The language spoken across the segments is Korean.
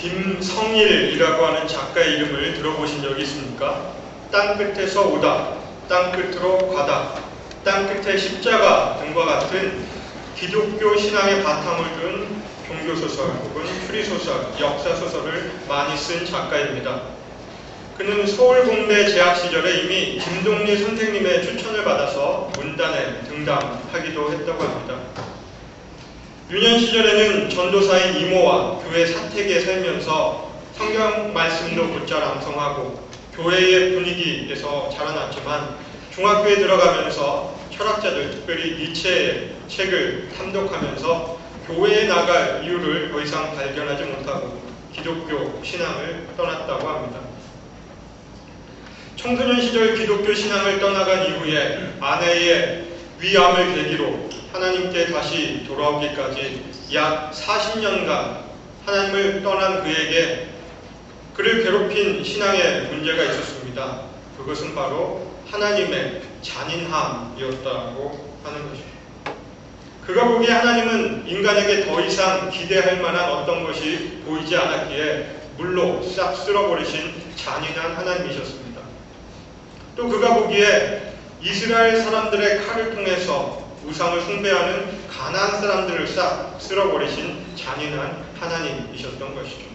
김성일이라고 하는 작가의 이름을 들어보신 적이 있습니까? 땅끝에서 오다, 땅끝으로 가다, 땅끝의 십자가 등과 같은 기독교 신앙의 바탕을 둔 종교소설 혹은 추리소설, 역사소설을 많이 쓴 작가입니다. 그는 서울공대 재학 시절에 이미 김동리 선생님의 추천을 받아서 문단에 등단하기도 했다고 합니다. 유년 시절에는 전도사인 이모와 교회 사택에 살면서 성경 말씀도 곧잘 암송하고 교회의 분위기에서 자라났지만 중학교에 들어가면서 철학자들, 특별히 니체의 책을 탐독하면서 교회에 나갈 이유를 더 이상 발견하지 못하고 기독교 신앙을 떠났다고 합니다. 청소년 시절 기독교 신앙을 떠나간 이후에 아내의 위암을 계기로 하나님께 다시 돌아오기까지 약 40년간 하나님을 떠난 그에게 그를 괴롭힌 신앙의 문제가 있었습니다. 그것은 바로 하나님의 잔인함이었다고 하는 것입니다. 그가 보기에 하나님은 인간에게 더 이상 기대할 만한 어떤 것이 보이지 않았기에 물로 싹 쓸어버리신 잔인한 하나님이셨습니다. 또 그가 보기에 이스라엘 사람들의 칼을 통해서 우상을 숭배하는 가나안 사람들을 싹 쓸어버리신 잔인한 하나님이셨던 것이죠.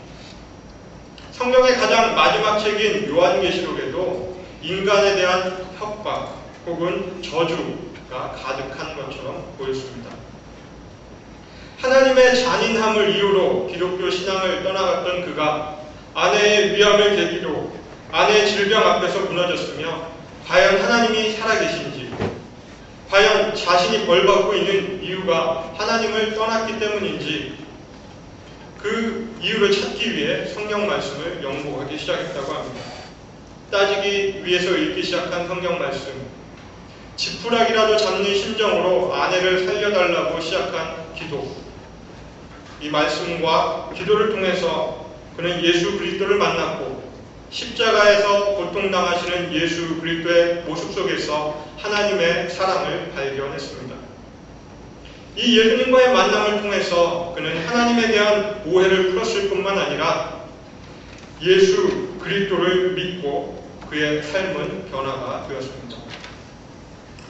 성경의 가장 마지막 책인 요한계시록에도 인간에 대한 협박 혹은 저주가 가득한 것처럼 보였습니다. 하나님의 잔인함을 이유로 기독교 신앙을 떠나갔던 그가 아내의 위암을 계기로 아내의 질병 앞에서 무너졌으며 과연 하나님이 살아계신지, 과연 자신이 벌받고 있는 이유가 하나님을 떠났기 때문인지 그 이유를 찾기 위해 성경 말씀을 연구하기 시작했다고 합니다. 따지기 위해서 읽기 시작한 성경 말씀, 지푸라기라도 잡는 심정으로 아내를 살려달라고 시작한 기도, 이 말씀과 기도를 통해서 그는 예수 그리스도를 만났고 십자가에서 고통당하시는 예수 그리스도의 모습 속에서 하나님의 사랑을 발견했습니다. 이 예수님과의 만남을 통해서 그는 하나님에 대한 오해를 풀었을 뿐만 아니라 예수 그리스도를 믿고 그의 삶은 변화가 되었습니다.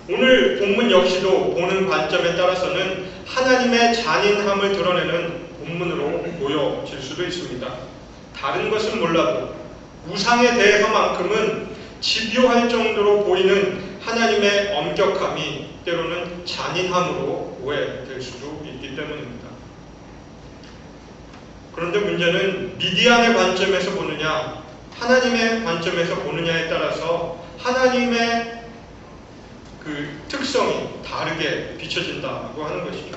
오늘 본문 역시도 보는 관점에 따라서는 하나님의 잔인함을 드러내는 본문으로 보여질 수도 있습니다. 다른 것은 몰라도 우상에 대해서만큼은 집요할 정도로 보이는 하나님의 엄격함이 때로는 잔인함으로 오해될 수도 있기 때문입니다. 그런데 문제는 미디안의 관점에서 보느냐, 하나님의 관점에서 보느냐에 따라서 하나님의 그 특성이 다르게 비춰진다고 하는 것이죠.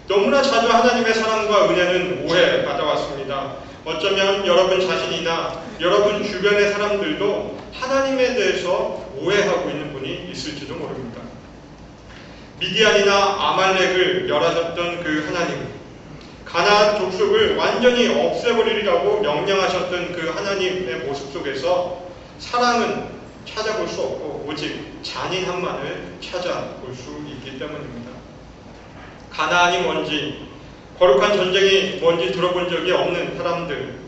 너무나 자주 하나님의 사랑과 은혜는 오해받아왔습니다. 어쩌면 여러분 자신이나 여러분 주변의 사람들도 하나님에 대해서 오해하고 있는 분이 있을지도 모릅니다. 미디안이나 아말렉을 멸하셨던 그 하나님, 가나안 족속을 완전히 없애버리라고 명령하셨던 그 하나님의 모습 속에서 사랑은 찾아볼 수 없고 오직 잔인함만을 찾아볼 수 있기 때문입니다. 가나안이 뭔지, 거룩한 전쟁이 뭔지 들어본 적이 없는 사람들,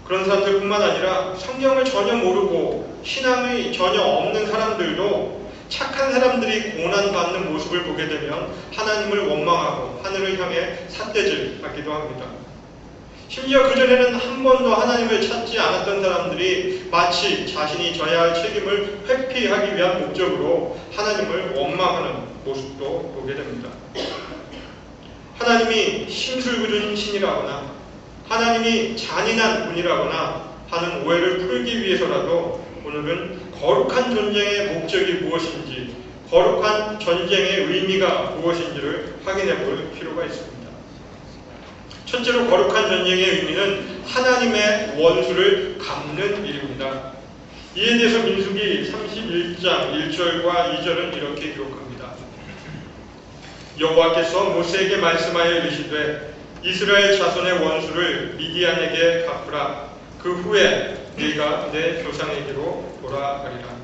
그런 사람들뿐만 아니라 성경을 전혀 모르고 신앙이 전혀 없는 사람들도 착한 사람들이 고난받는 모습을 보게 되면 하나님을 원망하고 하늘을 향해 삿대질하기도 합니다. 심지어 그전에는 한 번도 하나님을 찾지 않았던 사람들이 마치 자신이 져야 할 책임을 회피하기 위한 목적으로 하나님을 원망하는 모습도 보게 됩니다. 하나님이 심술궂은 신이라거나 하나님이 잔인한 분이라거나 하는 오해를 풀기 위해서라도 오늘은 거룩한 전쟁의 목적이 무엇인지, 거룩한 전쟁의 의미가 무엇인지를 확인해 볼 필요가 있습니다. 첫째로 거룩한 전쟁의 의미는 하나님의 원수를 갚는 일입니다. 이에 대해서 민수기 31장 1절과 2절은 이렇게 기록합니다. 여호와께서 모세에게 말씀하여 이르시되 이스라엘 자손의 원수를 미디안에게 갚으라. 그 후에 네가 내 조상에게로 돌아가리라.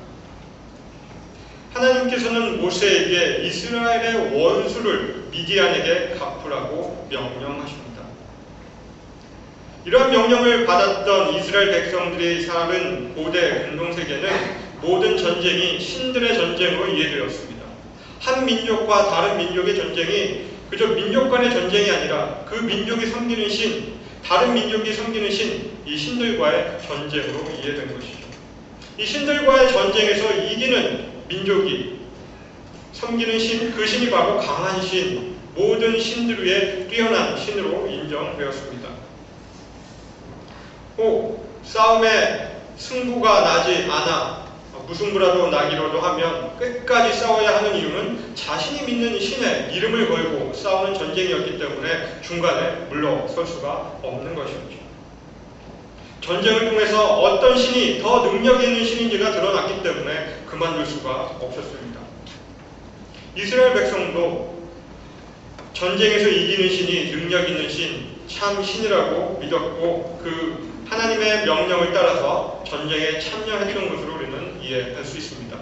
하나님께서는 모세에게 이스라엘의 원수를 미디안에게 갚으라고 명령하십니다. 이러한 명령을 받았던 이스라엘 백성들이 사는 고대 근동세계는 모든 전쟁이 신들의 전쟁으로 이해되었습니다. 한 민족과 다른 민족의 전쟁이 그저 민족 간의 전쟁이 아니라 그 민족이 섬기는 신, 다른 민족이 섬기는 신, 이 신들과의 전쟁으로 이해된 것이죠. 이 신들과의 전쟁에서 이기는 민족이 섬기는 신, 그 신이 바로 강한 신, 모든 신들 위에 뛰어난 신으로 인정되었습니다. 싸움에 승부가 나지 않아 무승부라도 나기로도 하면 끝까지 싸워야 하는 이유는 자신이 믿는 신의 이름을 걸고 싸우는 전쟁이었기 때문에 중간에 물러설 수가 없는 것이었죠. 전쟁을 통해서 어떤 신이 더 능력 있는 신인지가 드러났기 때문에 그만둘 수가 없었습니다. 이스라엘 백성도 전쟁에서 이기는 신이 능력 있는 신, 참 신이라고 믿었고 그 하나님의 명령을 따라서 전쟁에 참여했던 것으로 우리는 이해할 수 있습니다.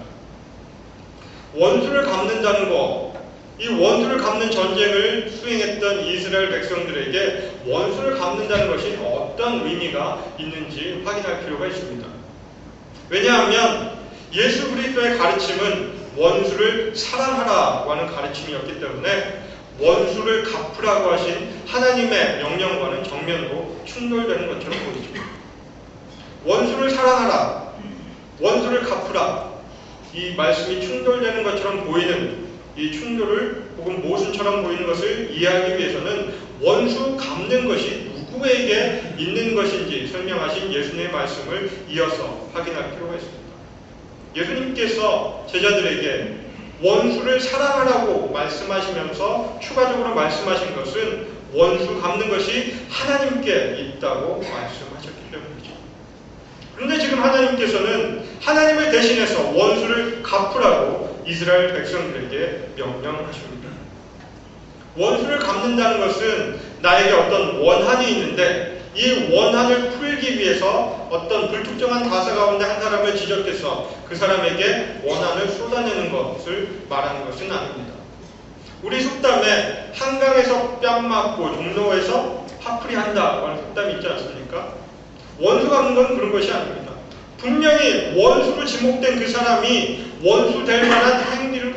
원수를 갚는다는 것, 이 원수를 갚는 전쟁을 수행했던 이스라엘 백성들에게 원수를 갚는다는 것이 어떤 의미가 있는지 확인할 필요가 있습니다. 왜냐하면 예수 그리스도의 가르침은 원수를 사랑하라고 하는 가르침이었기 때문에 원수를 갚으라고 하신 하나님의 명령과는 정면으로 충돌되는 것처럼 보이죠. 원수를 사랑하라, 원수를 갚으라, 이 말씀이 충돌되는 것처럼 보이는 이 충돌을 혹은 모순처럼 보이는 것을 이해하기 위해서는 원수 갚는 것이 누구에게 있는 것인지 설명하신 예수님의 말씀을 이어서 확인할 필요가 있습니다. 예수님께서 제자들에게 원수를 사랑하라고 말씀하시면서 추가적으로 말씀하신 것은 원수 갚는 것이 하나님께 있다고 말씀하셨기 때문이죠. 그런데 지금 하나님께서는 하나님을 대신해서 원수를 갚으라고 이스라엘 백성들에게 명령하십니다. 원수를 갚는다는 것은 나에게 어떤 원한이 있는데 이 원한을 풀기 위해서 어떤 불특정한 가사 가운데 한 사람을 지적해서 그 사람에게 원한을 쏟아내는 것을 말하는 것은 아닙니다. 우리 속담에 한강에서 뺨 맞고 종로에서 화풀이 한다고 하는 속담이 있지 않습니까? 원수 갚는 건 그런 것이 아닙니다. 분명히 원수로 지목된 그 사람이 원수 될 만한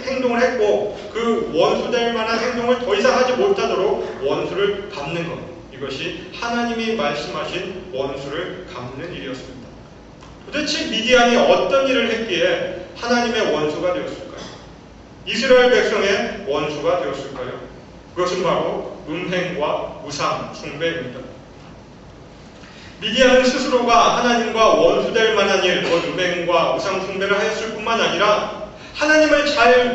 행동을 했고 그 원수 될 만한 행동을 더 이상 하지 못하도록 원수를 갚는 것, 이것이 하나님이 말씀하신 원수를 갚는 일이었습니다. 도대체 미디안이 어떤 일을 했기에 하나님의 원수가 되었을까요? 이스라엘 백성의 원수가 되었을까요? 그것은 바로 음행과 우상 숭배입니다. 미디안은 스스로가 하나님과 원수될 만한 일, 음행과 우상 숭배를 하였을 뿐만 아니라 하나님을 잘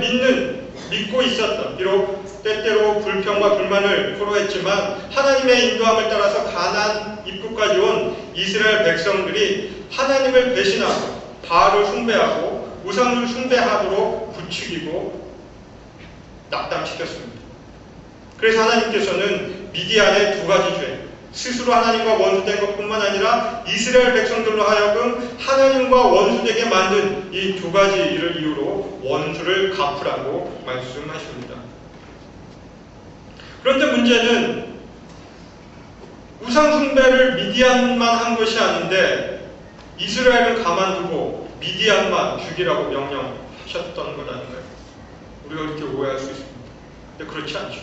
믿고 있었던, 비록 때때로 불평과 불만을 토로했지만 하나님의 인도함을 따라서 가나안 입구까지 온 이스라엘 백성들이 하나님을 배신하고 바알을 숭배하고 우상을 숭배하도록 부추기고 낙담시켰습니다. 그래서 하나님께서는 미디안의 두 가지 죄, 스스로 하나님과 원수된 것뿐만 아니라 이스라엘 백성들로 하여금 하나님과 원수되게 만든 이 두 가지 일을 이유로 원수를 갚으라고 말씀하십니다. 그런데 문제는 우상 숭배를 미디안만 한 것이 아닌데 이스라엘을 가만두고 미디안만 죽이라고 명령하셨던 것 아닌가요? 우리가 그렇게 오해할 수 있습니다. 근데 그렇지 않죠.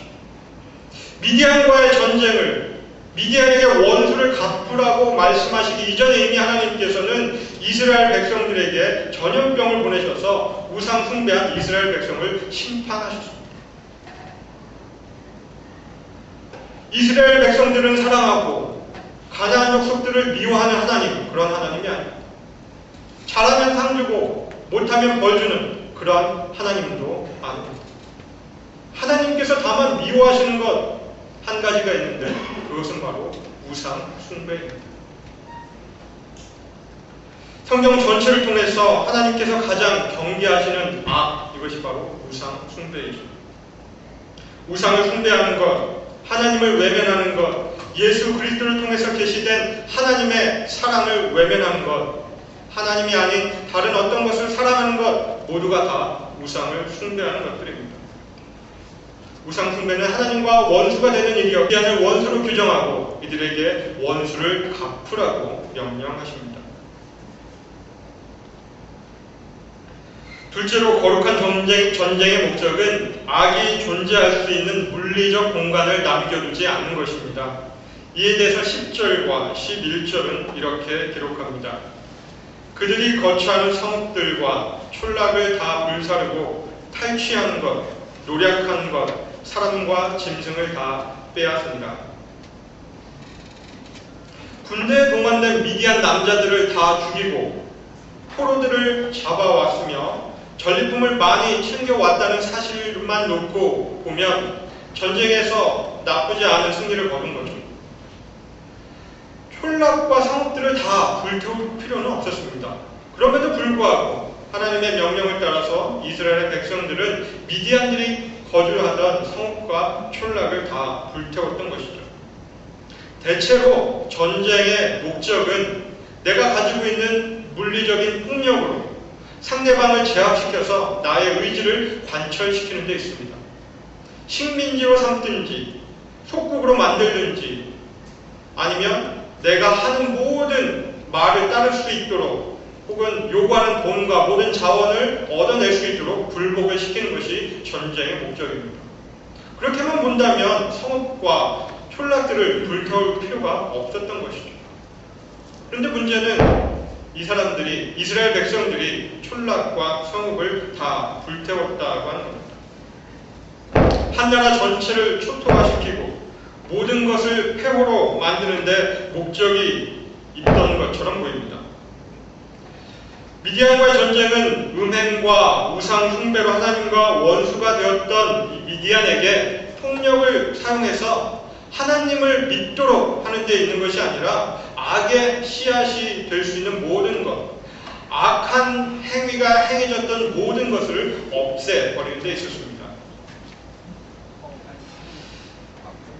미디안과의 전쟁을, 미디안에게 원수를 갚으라고 말씀하시기 이전에 이미 하나님께서는 이스라엘 백성들에게 전염병을 보내셔서 우상 숭배한 이스라엘 백성을 심판하셨습니다. 이스라엘 백성들은 사랑하고 가나안 족속들을 미워하는 하나님, 그런 하나님이 아닙니다. 잘하면 상 주고 못하면 벌 주는 그런 하나님도 아닙니다. 하나님께서 다만 미워하시는 것 한 가지가 있는데 그것은 바로 우상 숭배입니다. 성경 전체를 통해서 하나님께서 가장 경계하시는 악, 이것이 바로 우상 숭배이죠. 우상을 숭배하는 것, 하나님을 외면하는 것, 예수 그리스도를 통해서 계시된 하나님의 사랑을 외면하는 것, 하나님이 아닌 다른 어떤 것을 사랑하는 것, 모두가 다 우상을 숭배하는 것들입니다. 우상 숭배는 하나님과 원수가 되는 일이여 미디안을 원수로 규정하고 이들에게 원수를 갚으라고 명령하십니다. 둘째로 거룩한 전쟁의 목적은 악이 존재할 수 있는 물리적 공간을 남겨두지 않는 것입니다. 이에 대해서 10절과 11절은 이렇게 기록합니다. 그들이 거처하는 성읍들과 촌락을 다 불사르고 탈취하는 것, 노략하는 것, 사람과 짐승을 다 빼앗은다. 군대에 동원된 미디안 남자들을 다 죽이고 포로들을 잡아왔으며 전리품을 많이 챙겨왔다는 사실만 놓고 보면 전쟁에서 나쁘지 않은 승리를 거둔 거죠. 촌락과 성읍들을 다 불태울 필요는 없었습니다. 그럼에도 불구하고 하나님의 명령을 따라서 이스라엘의 백성들은 미디안들이 거주하던 성읍과 촌락을 다 불태웠던 것이죠. 대체로 전쟁의 목적은 내가 가지고 있는 물리적인 폭력으로 상대방을 제압시켜서 나의 의지를 관철시키는 데 있습니다. 식민지로 삼든지 속국으로 만들든지 아니면 내가 하는 모든 말을 따를 수 있도록 혹은 요구하는 돈과 모든 자원을 얻어낼 수 있도록 굴복을 시키는 것이 전쟁의 목적입니다. 그렇게만 본다면 성읍과 촌락들을 불태울 필요가 없었던 것이죠. 그런데 문제는 이 사람들이, 이스라엘 백성들이 촌락과 성읍을 다 불태웠다고 하는 겁니다. 한 나라 전체를 초토화시키고 모든 것을 폐허로 만드는데 목적이 있던 것처럼 보입니다. 미디안과의 전쟁은 음행과 우상 숭배로 하나님과 원수가 되었던 이 미디안에게 폭력을 사용해서 하나님을 믿도록 하는 데 있는 것이 아니라 악의 씨앗이 될 수 있는 모든 것, 악한 행위가 행해졌던 모든 것을 없애버리는 데 있었습니다.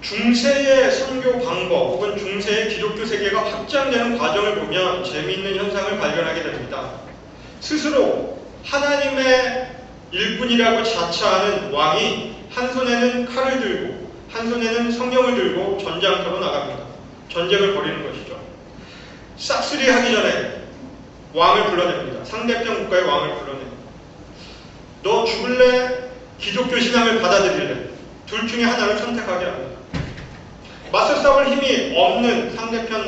중세의 선교 방법 혹은 중세의 기독교 세계가 확장되는 과정을 보면 재미있는 현상을 발견하게 됩니다. 스스로 하나님의 일꾼이라고 자처하는 왕이 한 손에는 칼을 들고 한 손에는 성경을 들고 전장터로 나갑니다. 전쟁을 벌이는 것이죠. 싹쓸이 하기 전에 왕을 불러냅니다. 상대편 국가의 왕을 불러냅니다. 너 죽을래? 기독교 신앙을 받아들일래? 둘 중에 하나를 선택하게 합니다. 맞서 싸울 힘이 없는 상대편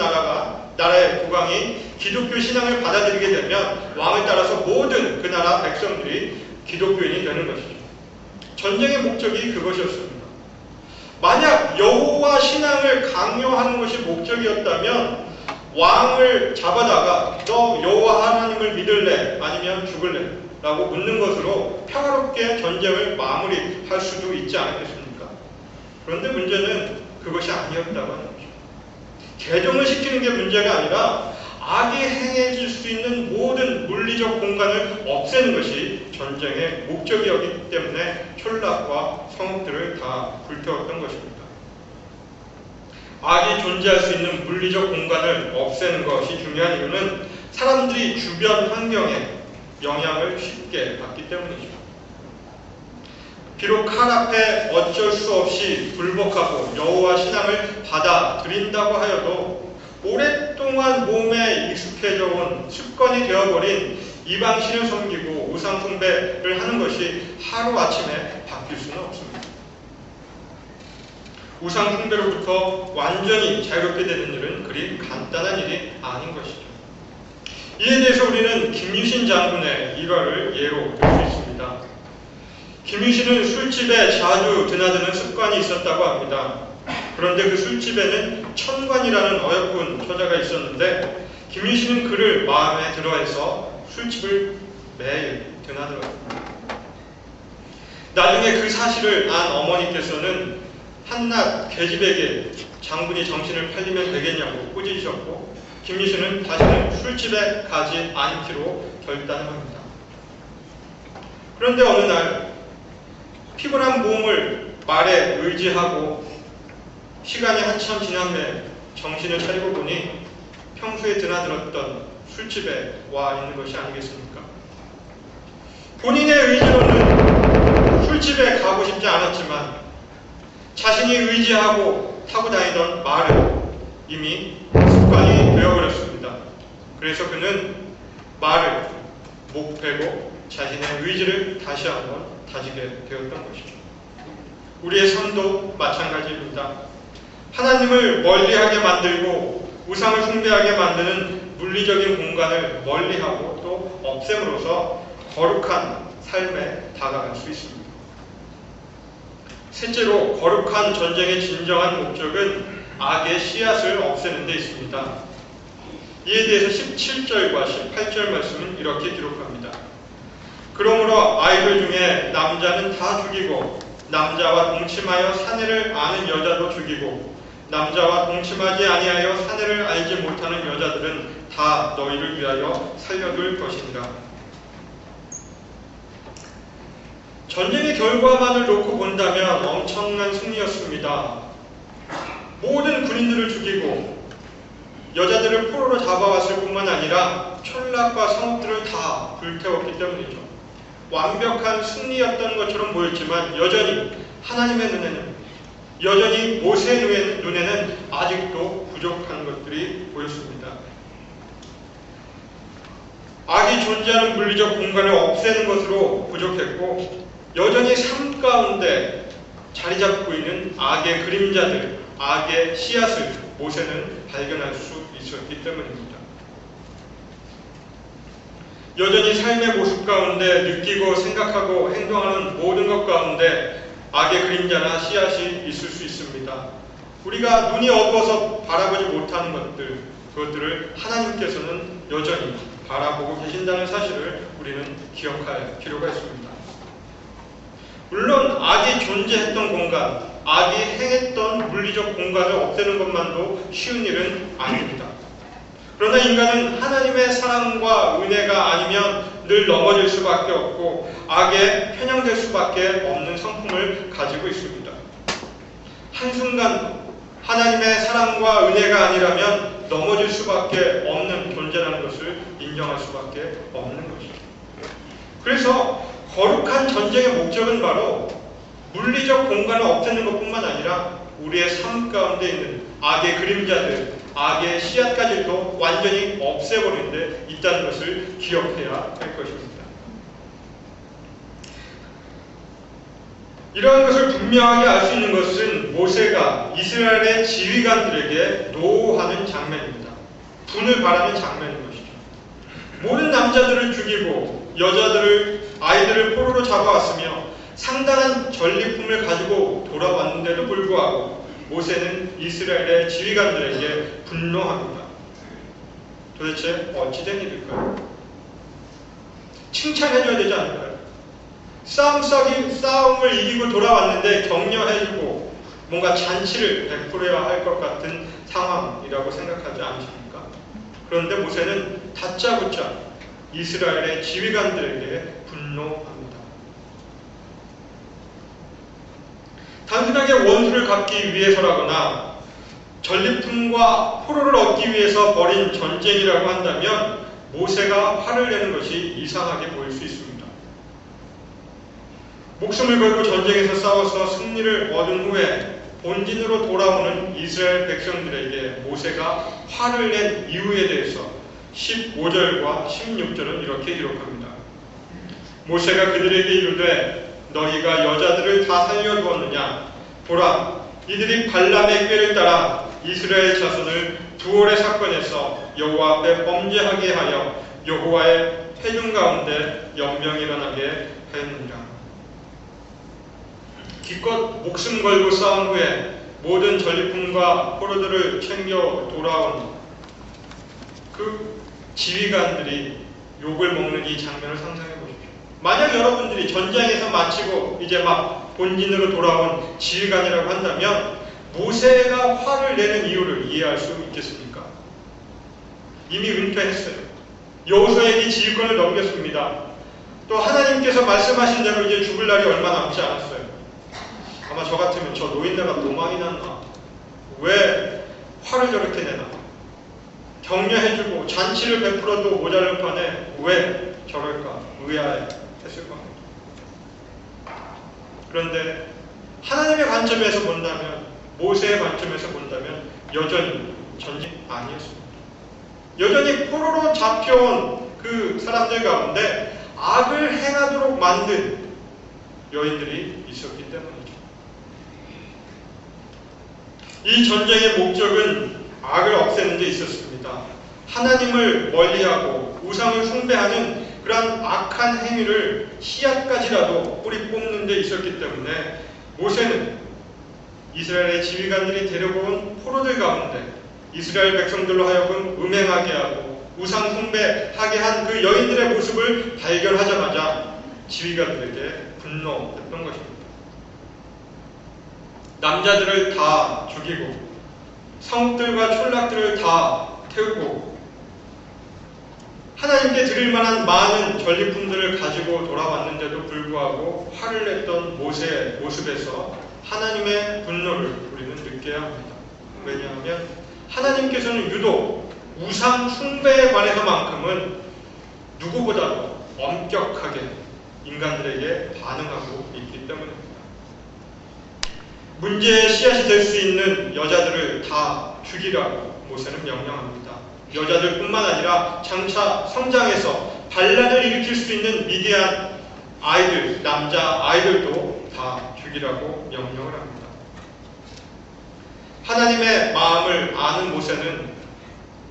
나라의 국왕이 기독교 신앙을 받아들이게 되면 왕을 따라서 모든 그 나라 백성들이 기독교인이 되는 것이죠. 전쟁의 목적이 그것이었습니다. 만약 여호와 신앙을 강요하는 것이 목적이었다면 왕을 잡아다가 너 여호와 하나님을 믿을래? 아니면 죽을래? 라고 묻는 것으로 평화롭게 전쟁을 마무리할 수도 있지 않겠습니까? 그런데 문제는 그것이 아니었다고 하는 거죠. 개종을 시키는 게 문제가 아니라 악이 행해질 수 있는 모든 물리적 공간을 없애는 것이 전쟁의 목적이었기 때문에 촌락과 성읍들을 다 불태웠던 것입니다. 악이 존재할 수 있는 물리적 공간을 없애는 것이 중요한 이유는 사람들이 주변 환경에 영향을 쉽게 받기 때문이죠. 비록 칼 앞에 어쩔 수 없이 불복하고 여호와 신앙을 받아들인다고 하여도 오랫동안 몸에 익숙해져 온 습관이 되어버린 이방신을 섬기고 우상 숭배를 하는 것이 하루아침에 바뀔 수는 없습니다. 우상 숭배로부터 완전히 자유롭게 되는 일은 그리 간단한 일이 아닌 것이죠. 이에 대해서 우리는 김유신 장군의 일화를 예로 들 수 있습니다. 김유신은 술집에 자주 드나드는 습관이 있었다고 합니다. 그런데 그 술집에는 천관이라는 어여쁜 처자가 있었는데 김유신은 그를 마음에 들어해서 술집을 매일 드나들었습니다. 나중에 그 사실을 안 어머니께서는 한낱 계집에게 장군이 정신을 팔리면 되겠냐고 꾸짖으셨고 김유신은 다시는 술집에 가지 않기로 결단합니다. 그런데 어느 날 피곤한 몸을 말에 의지하고 시간이 한참 지난 후에 정신을 차리고 보니 평소에 드나들었던 술집에 와 있는 것이 아니겠습니까? 본인의 의지로는 술집에 가고 싶지 않았지만 자신이 의지하고 타고 다니던 말을 이미 습관이 되어버렸습니다. 그래서 그는 말을 목베고 자신의 의지를 다시 한번 다지게 되었던 것이죠. 우리의 삶도 마찬가지입니다. 하나님을 멀리하게 만들고 우상을 숭배하게 만드는 물리적인 공간을 멀리하고 또 없앰으로써 거룩한 삶에 다가갈 수 있습니다. 셋째로 거룩한 전쟁의 진정한 목적은 악의 씨앗을 없애는 데 있습니다. 이에 대해서 17절과 18절 말씀은 이렇게 기록합니다. 그러므로 아이들 중에 남자는 다 죽이고 남자와 동침하여 사내를 아는 여자도 죽이고 남자와 동침하지 아니하여 사내를 알지 못하는 여자들은 다 너희를 위하여 살려둘 것이니라. 전쟁의 결과만을 놓고 본다면 엄청난 승리였습니다. 모든 군인들을 죽이고 여자들을 포로로 잡아왔을 뿐만 아니라 촌락과 성읍들을 다 불태웠기 때문이죠. 완벽한 승리였던 것처럼 보였지만 여전히 하나님의 눈에는, 여전히 모세의 눈에는 아직도 부족한 것들이 보였습니다. 악이 존재하는 물리적 공간을 없애는 것으로 부족했고 여전히 삶 가운데 자리 잡고 있는 악의 그림자들, 악의 씨앗을 모세는 발견할 수 있었기 때문입니다. 여전히 삶의 모습 가운데 느끼고 생각하고 행동하는 모든 것 가운데 악의 그림자나 씨앗이 있을 수 있습니다. 우리가 눈이 어두워서 바라보지 못하는 것들, 그것들을 하나님께서는 여전히 바라보고 계신다는 사실을 우리는 기억할 필요가 있습니다. 물론 악이 존재했던 공간, 악이 행했던 물리적 공간을 없애는 것만도 쉬운 일은 아닙니다. 그러나 인간은 하나님의 사랑과 은혜가 아니면 늘 넘어질 수밖에 없고 악에 편향될 수밖에 없는 성품을 가지고 있습니다. 한순간도 하나님의 사랑과 은혜가 아니라면 넘어질 수밖에 없는 존재라는 것을 인정할 수밖에 없는 것이죠. 그래서 거룩한 전쟁의 목적은 바로 물리적 공간을 없애는 것뿐만 아니라 우리의 삶 가운데 있는 악의 그림자들, 악의 씨앗까지도 완전히 없애버리는 데 있다는 것을 기억해야 할 것입니다. 이러한 것을 분명하게 알 수 있는 것은 모세가 이스라엘의 지휘관들에게 노하는 장면입니다. 분을 바라는 장면인 것이죠. 모든 남자들을 죽이고 아이들을 포로로 잡아왔으며 상당한 전리품을 가지고 돌아왔는데도 불구하고 모세는 이스라엘의 지휘관들에게 분노합니다. 도대체 어찌된 일일까요? 칭찬해줘야 되지 않을까요? 싸움을 이기고 돌아왔는데 격려해주고 뭔가 잔치를 베풀어야 할 것 같은 상황이라고 생각하지 않으십니까? 그런데 모세는 다짜고짜 이스라엘의 지휘관들에게 분노합니다. 단순하게 원수를 갚기 위해서라거나 전리품과 포로를 얻기 위해서 벌인 전쟁이라고 한다면 모세가 화를 내는 것이 이상하게 보일 수 있습니다. 목숨을 걸고 전쟁에서 싸워서 승리를 얻은 후에 본진으로 돌아오는 이스라엘 백성들에게 모세가 화를 낸 이유에 대해서 15절과 16절은 이렇게 기록합니다. 모세가 그들에게 이르되 너희가 여자들을 다 살려두었느냐? 보라, 이들이 발람의 꾀를 따라 이스라엘 자손을 두올의 사건에서 여호와 앞에 범죄하게 하여 여호와의 회중 가운데 연병이 일어나게 하였느니라. 기껏 목숨 걸고 싸운 후에 모든 전리품과 포로들을 챙겨 돌아온 그 지휘관들이 욕을 먹는 이 장면을 상상해 보십시오. 만약 여러분들이 전장에서 마치고 이제 막 본진으로 돌아온 지휘관이라고 한다면 모세가 화를 내는 이유를 이해할 수 있겠습니까? 이미 은퇴했어요. 여호수아에게 지휘권을 넘겼습니다. 또 하나님께서 말씀하신 대로 이제 죽을 날이 얼마 남지 않았어요. 아마 저 같으면 저 노인네가 도망이 났나? 왜 화를 저렇게 내나? 격려해주고 잔치를 베풀어도 모자랄 판에 왜 저럴까? 의아했을 겁니다. 그런데 하나님의 관점에서 본다면, 모세의 관점에서 본다면 여전히 전쟁이 아니었습니다. 여전히 포로로 잡혀온 그 사람들 가운데 악을 행하도록 만든 여인들이 있었기 때문이죠. 이 전쟁의 목적은 악을 없애는 데 있었습니다. 하나님을 멀리하고 우상을 숭배하는 그러한 악한 행위를 씨앗까지라도 뿌리 뽑는 데 있었기 때문에 모세는 이스라엘의 지휘관들이 데려온 포로들 가운데 이스라엘 백성들로 하여금 음행하게 하고 우상 숭배하게 한 그 여인들의 모습을 발견하자마자 지휘관들에게 분노했던 것입니다. 남자들을 다 죽이고 성들과 촌락들을 다 태우고 하나님께 드릴 만한 많은 전리품들을 가지고 돌아왔는데도 불구하고 화를 냈던 모세의 모습에서 하나님의 분노를 우리는 느껴야 합니다. 왜냐하면 하나님께서는 유독 우상 숭배에 관해서만큼은 누구보다도 엄격하게 인간들에게 반응하고 있기 때문입니다. 문제의 씨앗이 될 수 있는 여자들을 다 죽이라고 모세는 명령합니다. 여자들뿐만 아니라 장차 성장해서 반란을 일으킬 수 있는 미디안 아이들, 남자 아이들도 다 죽이라고 명령을 합니다. 하나님의 마음을 아는 모세는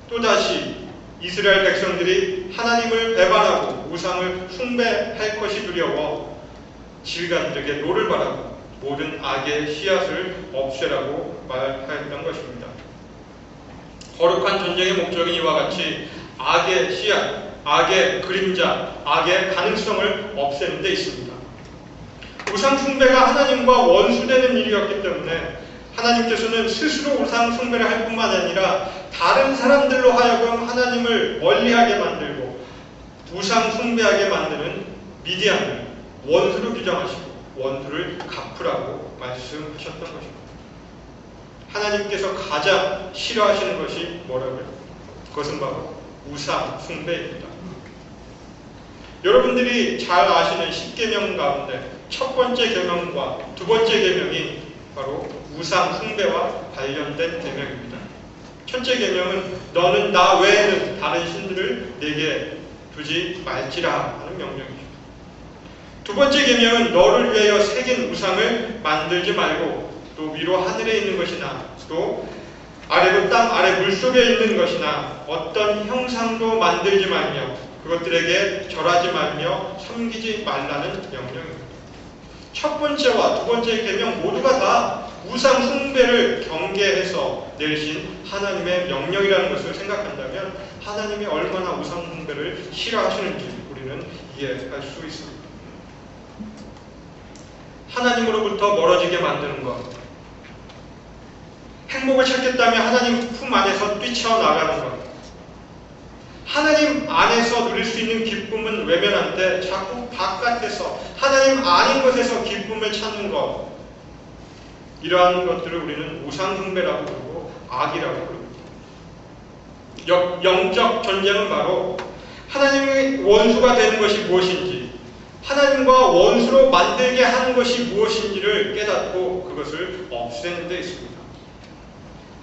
또다시 이스라엘 백성들이 하나님을 배반하고 우상을 숭배할 것이 두려워 지휘관들에게 노를 바라고 모든 악의 씨앗을 없애라고 말하였던 것입니다. 거룩한 전쟁의 목적은 이와 같이 악의 씨앗, 악의 그림자, 악의 가능성을 없애는 데 있습니다. 우상 숭배가 하나님과 원수되는 일이었기 때문에 하나님께서는 스스로 우상 숭배를 할 뿐만 아니라 다른 사람들로 하여금 하나님을 멀리하게 만들고 우상 숭배하게 만드는 미디안을 원수로 규정하시고 원수를 갚으라고 말씀하셨던 것입니다. 하나님께서 가장 싫어하시는 것이 뭐라고요? 그것은 바로 우상 숭배입니다. 여러분들이 잘 아시는 10계명 가운데 첫 번째 계명과 두 번째 계명이 바로 우상 숭배와 관련된 계명입니다. 첫째 계명은 너는 나 외에는 다른 신들을 내게 두지 말지라 하는 명령이죠. 두 번째 계명은 너를 위하여 새긴 우상을 만들지 말고 또 위로 하늘에 있는 것이나 또 아래로 땅 아래 물속에 있는 것이나 어떤 형상도 만들지 말며 그것들에게 절하지 말며 섬기지 말라는 명령입니다. 첫 번째와 두 번째 계명 모두가 다 우상 숭배를 경계해서 내리신 하나님의 명령이라는 것을 생각한다면 하나님이 얼마나 우상 숭배를 싫어하시는지 우리는 이해할 수 있습니다. 하나님으로부터 멀어지게 만드는 것, 행복을 찾겠다면 하나님 품 안에서 뛰쳐나가는 것, 하나님 안에서 누릴 수 있는 기쁨은 외면한데 자꾸 바깥에서 하나님 아닌 것에서 기쁨을 찾는 것, 이러한 것들을 우리는 우상 숭배라고 부르고 악이라고 부릅니다. 영적 전쟁은 바로 하나님의 원수가 되는 것이 무엇인지, 하나님과 원수로 만들게 하는 것이 무엇인지를 깨닫고 그것을 없애는 데 있습니다.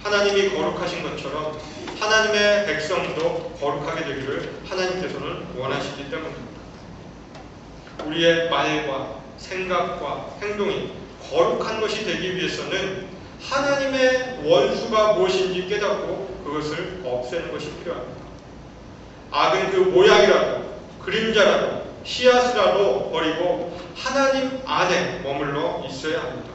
하나님이 거룩하신 것처럼 하나님의 백성도 거룩하게 되기를 하나님께서는 원하시기 때문입니다. 우리의 말과 생각과 행동이 거룩한 것이 되기 위해서는 하나님의 원수가 무엇인지 깨닫고 그것을 없애는 것이 필요합니다. 악은 그 모양이라도 그림자라도 씨앗이라도 버리고 하나님 안에 머물러 있어야 합니다.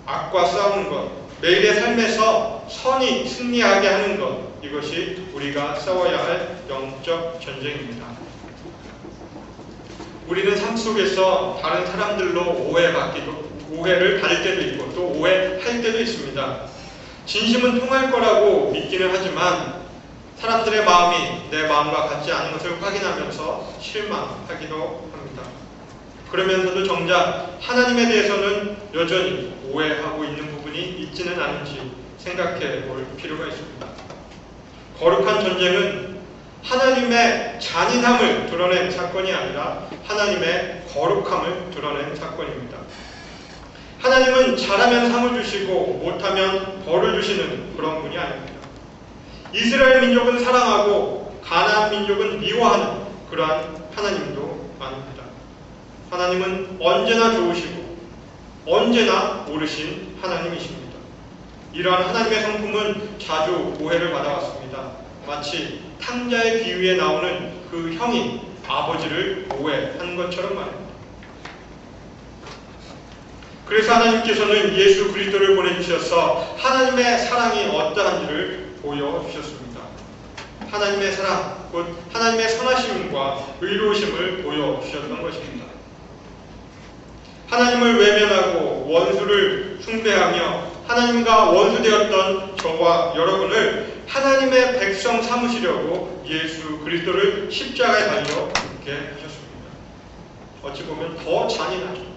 악과 싸우는 것, 매일의 삶에서 선이 승리하게 하는 것, 이것이 우리가 싸워야 할 영적 전쟁입니다. 우리는 삶 속에서 다른 사람들로 오해를 받을 때도 있고 또 오해할 때도 있습니다. 진심은 통할 거라고 믿기는 하지만 사람들의 마음이 내 마음과 같지 않은 것을 확인하면서 실망하기도 합니다. 그러면서도 정작 하나님에 대해서는 여전히 오해하고 있는 부분이 있지는 않은지 생각해 볼 필요가 있습니다. 거룩한 전쟁은 하나님의 잔인함을 드러낸 사건이 아니라 하나님의 거룩함을 드러낸 사건입니다. 하나님은 잘하면 상을 주시고 못하면 벌을 주시는 그런 분이 아닙니다. 이스라엘 민족은 사랑하고 가나안 민족은 미워하는 그러한 하나님도 아닙니다. 하나님은 언제나 좋으시고 언제나 옳으신 하나님이십니다. 이러한 하나님의 성품은 자주 오해를 받아왔습니다. 마치 탕자의 비유에 나오는 그 형이 아버지를 오해한 것처럼 말입니다. 그래서 하나님께서는 예수 그리스도를 보내주셔서 하나님의 사랑이 어떠한지를 보여주셨습니다. 하나님의 사랑, 곧 하나님의 선하심과 의로우심을 보여주셨던 것입니다. 하나님을 외면하고 원수를 숭배하며 하나님과 원수되었던 저와 여러분을 하나님의 백성 삼으시려고 예수 그리스도를 십자가에 달려 죽게 하셨습니다. 어찌 보면 더 잔인하죠.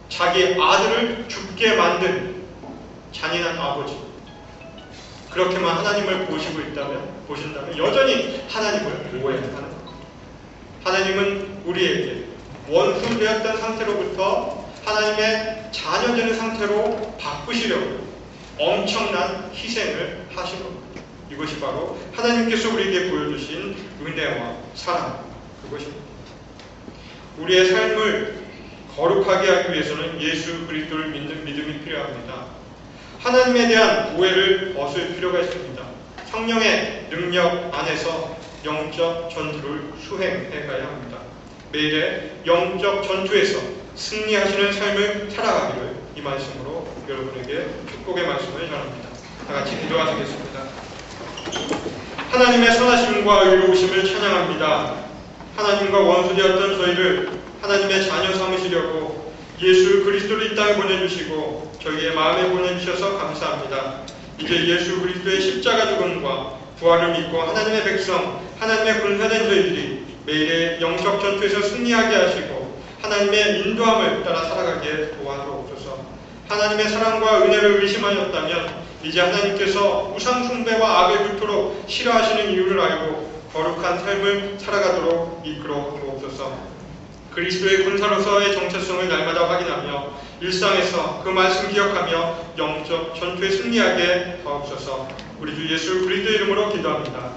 자기 아들을 죽게 만든 잔인한 아버지. 그렇게만 하나님을 보신다면 여전히 하나님을 오해하는 겁니다. 하나님은 우리에게 원수되었던 상태로부터 하나님의 자녀되는 상태로 바꾸시려고 엄청난 희생을 하신 겁니다. 이것이 바로 하나님께서 우리에게 보여주신 은혜와 사랑, 그것입니다. 우리의 삶을 거룩하게 하기 위해서는 예수 그리스도를 믿는 믿음이 필요합니다. 하나님에 대한 오해를 벗을 필요가 있습니다. 성령의 능력 안에서 영적 전투를 수행해 가야 합니다. 매일의 영적 전투에서 승리하시는 삶을 살아가기를 이 말씀으로 여러분에게 축복의 말씀을 전합니다. 다 같이 기도하시겠습니다. 하나님의 선하심과 의로우심을 찬양합니다. 하나님과 원수되었던 저희를 하나님의 자녀 삼으시려고 예수 그리스도를 이 땅에 보내주시고 저희의 마음에 보내주셔서 감사합니다. 이제 예수 그리스도의 십자가 죽음과 부활을 믿고 하나님의 백성, 하나님의 군사된 저희들이 매일의 영적 전투에서 승리하게 하시고 하나님의 인도함을 따라 살아가게 도와주옵소서. 하나님의 사랑과 은혜를 의심하였다면 이제 하나님께서 우상 숭배와 악을 그토록 싫어하시는 이유를 알고 거룩한 삶을 살아가도록 이끌어 주옵소서. 그리스도의 군사로서의 정체성을 날마다 확인하며 일상에서 그 말씀 기억하며 영적 전투에 승리하게 하옵소서. 우리 주 예수 그리스도의 이름으로 기도합니다.